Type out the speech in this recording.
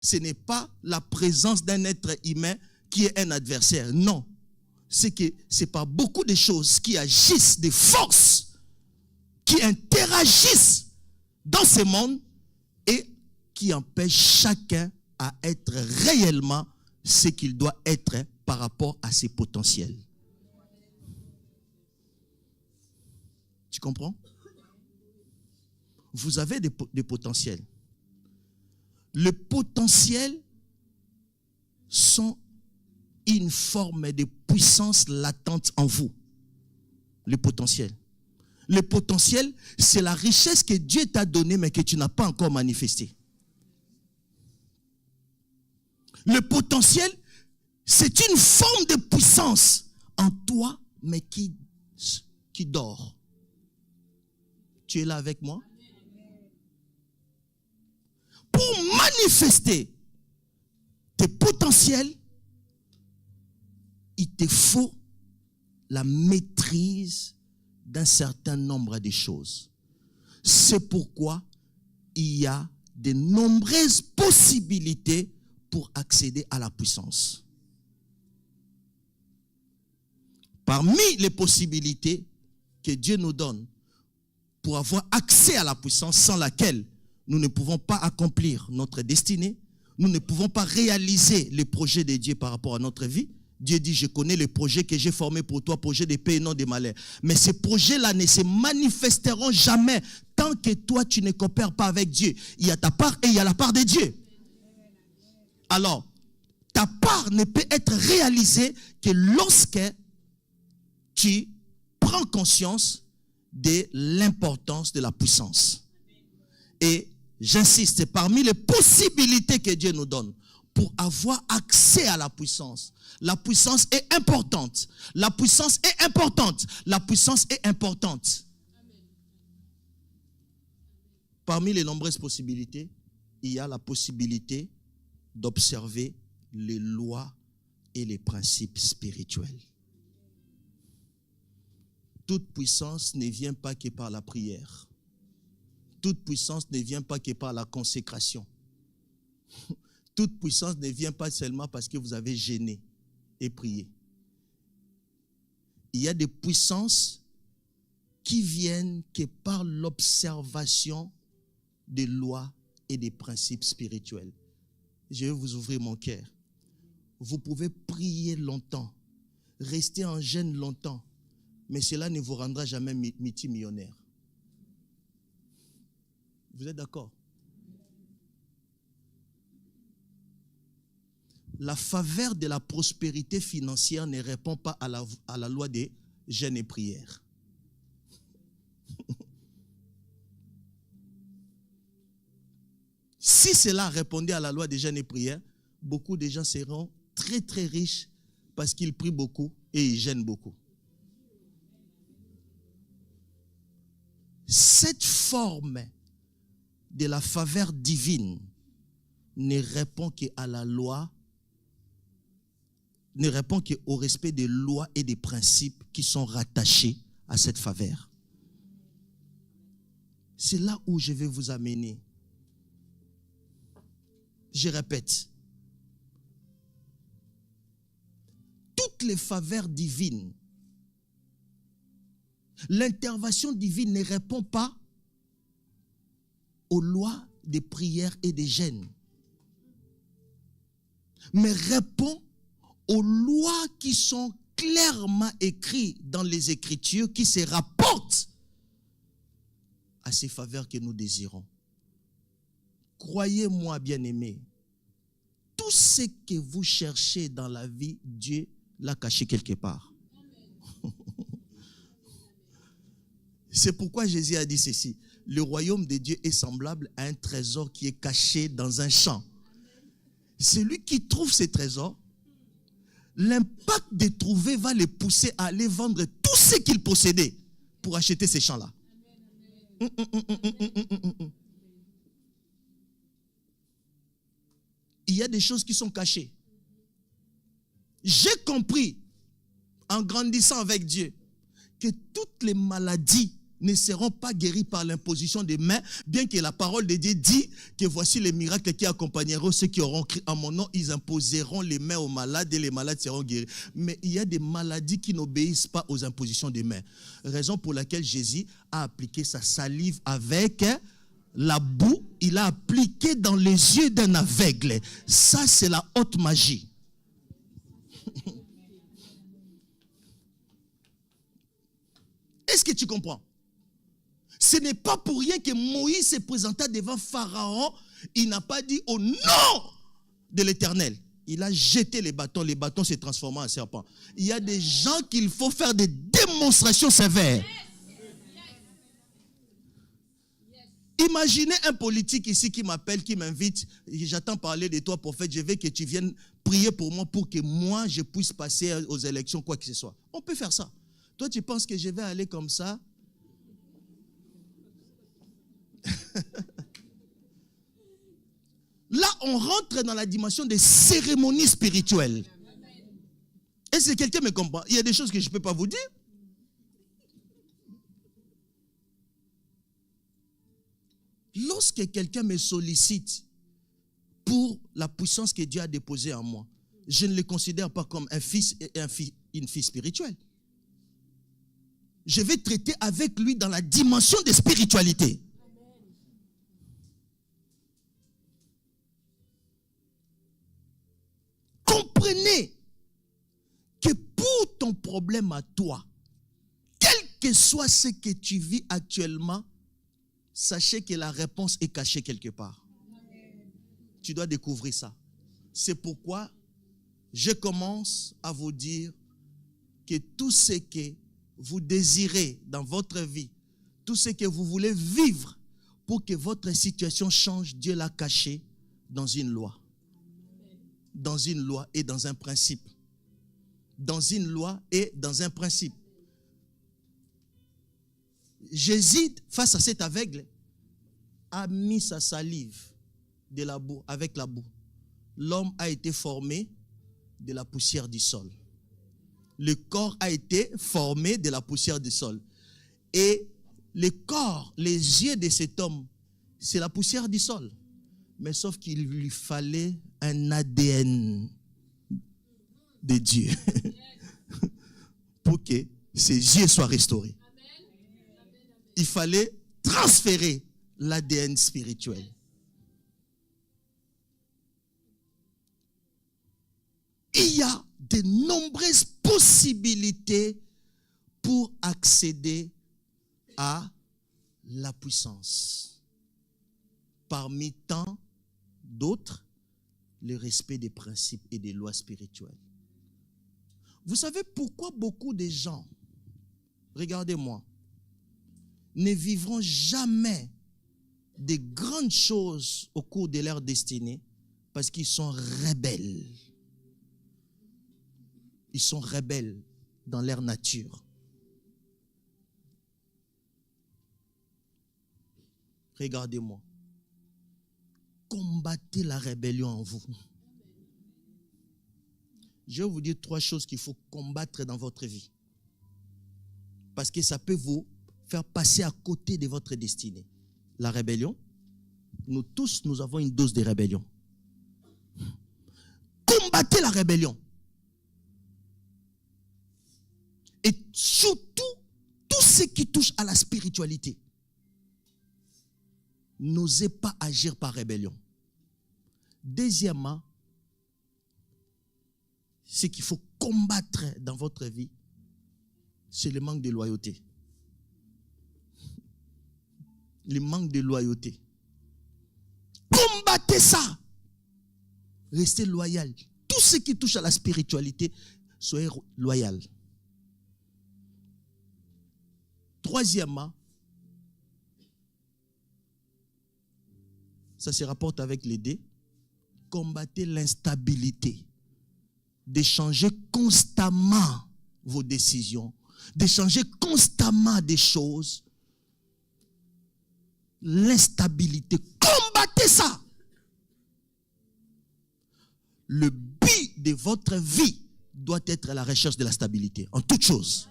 ce n'est pas la présence d'un être humain qui est un adversaire. Non. C'est que c'est par beaucoup de choses qui agissent, des forces qui interagissent dans ce monde et qui empêchent chacun à être réellement ce qu'il doit être par rapport à ses potentiels. Tu comprends? Vous avez des potentiels. Le potentiel sont une forme de puissance latente en vous. Le potentiel. Le potentiel, c'est la richesse que Dieu t'a donnée, mais que tu n'as pas encore manifestée. Le potentiel, c'est une forme de puissance en toi, mais qui dort. Tu es là avec moi? Pour manifester tes potentiels, il te faut la maîtrise d'un certain nombre de choses. C'est pourquoi il y a de nombreuses possibilités pour accéder à la puissance. Parmi les possibilités que Dieu nous donne pour avoir accès à la puissance sans laquelle nous ne pouvons pas accomplir notre destinée, nous ne pouvons pas réaliser les projets de Dieu par rapport à notre vie. Dieu dit, je connais les projets que j'ai formés pour toi, projets de paix et non de malheur. Mais ces projets-là ne se manifesteront jamais tant que toi, tu ne coopères pas avec Dieu. Il y a ta part et il y a la part de Dieu. Alors, ta part ne peut être réalisée que lorsque tu prends conscience de l'importance de la puissance. Et j'insiste, parmi les possibilités que Dieu nous donne pour avoir accès à la puissance est importante. La puissance est importante. La puissance est importante. Parmi les nombreuses possibilités, il y a la possibilité d'observer les lois et les principes spirituels. Toute puissance ne vient pas que par la prière. Toute puissance ne vient pas que par la consécration. Toute puissance ne vient pas seulement parce que vous avez jeûné et prié. Il y a des puissances qui viennent que par l'observation des lois et des principes spirituels. Je vais vous ouvrir mon cœur. Vous pouvez prier longtemps, rester en jeûne longtemps, mais cela ne vous rendra jamais multimillionnaire. Vous êtes d'accord? La faveur de la prospérité financière ne répond pas à la loi des jeûnes et prières. Si cela répondait à la loi des jeûnes et prières, beaucoup de gens seront très très riches parce qu'ils prient beaucoup et ils jeûnent beaucoup. Cette forme de la faveur divine ne répond qu'à la loi, ne répond qu'au respect des lois et des principes qui sont rattachés à cette faveur. C'est là où je vais vous amener. Je répète, toutes les faveurs divines, l'intervention divine ne répond pas aux lois des prières et des jeûnes, mais répond aux lois qui sont clairement écrites dans les Écritures, qui se rapportent à ces faveurs que nous désirons. Croyez-moi, bien-aimés, tout ce que vous cherchez dans la vie, Dieu l'a caché quelque part. C'est pourquoi Jésus a dit ceci. Le royaume de Dieu est semblable à un trésor qui est caché dans un champ. Celui qui trouve ces trésors, l'impact de trouver va les pousser à aller vendre tout ce qu'il possédait pour acheter ces champs-là. Il y a des choses qui sont cachées. J'ai compris, en grandissant avec Dieu, que toutes les maladies ne seront pas guéris par l'imposition des mains, bien que la parole de Dieu dit que voici les miracles qui accompagneront ceux qui auront crié en mon nom, ils imposeront les mains aux malades et les malades seront guéris. Mais il y a des maladies qui n'obéissent pas aux impositions des mains. Raison pour laquelle Jésus a appliqué sa salive avec la boue, il a appliqué dans les yeux d'un aveugle. Ça, c'est la haute magie. Est-ce que tu comprends? Ce n'est pas pour rien que Moïse se présenta devant Pharaon. Il n'a pas dit au nom de l'Éternel. Il a jeté les bâtons s'est transformé en serpent. Il y a des gens qu'il faut faire des démonstrations sévères. Imaginez un politique ici qui m'appelle, qui m'invite. J'attends parler de toi, prophète. Je veux que tu viennes prier pour moi pour que moi, je puisse passer aux élections, quoi que ce soit. On peut faire ça. Toi, tu penses que je vais aller comme ça? Là, on rentre dans la dimension des cérémonies spirituelles. Est-ce que quelqu'un me comprend? Il y a des choses que je ne peux pas vous dire. Lorsque quelqu'un me sollicite pour la puissance que Dieu a déposée en moi, je ne le considère pas comme un fils et une fille spirituelle. Je vais traiter avec lui dans la dimension de spiritualité. Comprenez que pour ton problème à toi, quel que soit ce que tu vis actuellement, sachez que la réponse est cachée quelque part. Tu dois découvrir ça. C'est pourquoi je commence à vous dire que tout ce que vous désirez dans votre vie, tout ce que vous voulez vivre pour que votre situation change, Dieu l'a caché dans une loi. Dans une loi et dans un principe. Dans une loi et dans un principe. Jésus, face à cet aveugle, a mis sa salive de la boue, avec la boue. L'homme a été formé de la poussière du sol. Le corps a été formé de la poussière du sol. Et le corps, les yeux de cet homme, c'est la poussière du sol. Mais sauf qu'il lui fallait un ADN de Dieu pour que ses yeux soient restaurés. Il fallait transférer l'ADN spirituel. Il y a de nombreuses possibilités pour accéder à la puissance. Parmi tant d'autres, le respect des principes et des lois spirituelles. Vous savez pourquoi beaucoup de gens, regardez-moi, ne vivront jamais de grandes choses au cours de leur destinée? Parce qu'ils sont rebelles. Ils sont rebelles dans leur nature. Regardez-moi. Combattez la rébellion en vous. Je vais vous dire 3 choses qu'il faut combattre dans votre vie. Parce que ça peut vous faire passer à côté de votre destinée. La rébellion. Nous tous, nous avons une dose de rébellion. Combattez la rébellion. Et surtout, tout ce qui touche à la spiritualité. N'osez pas agir par rébellion. Deuxièmement, ce qu'il faut combattre dans votre vie, c'est le manque de loyauté. Le manque de loyauté. Combattez ça. Restez loyal. Tout ce qui touche à la spiritualité, soyez loyal. Troisièmement, ça se rapporte avec les dés, combattez l'instabilité, d'échanger constamment vos décisions, d'échanger constamment des choses. L'instabilité, combattez ça. Le but de votre vie doit être la recherche de la stabilité, en toute chose.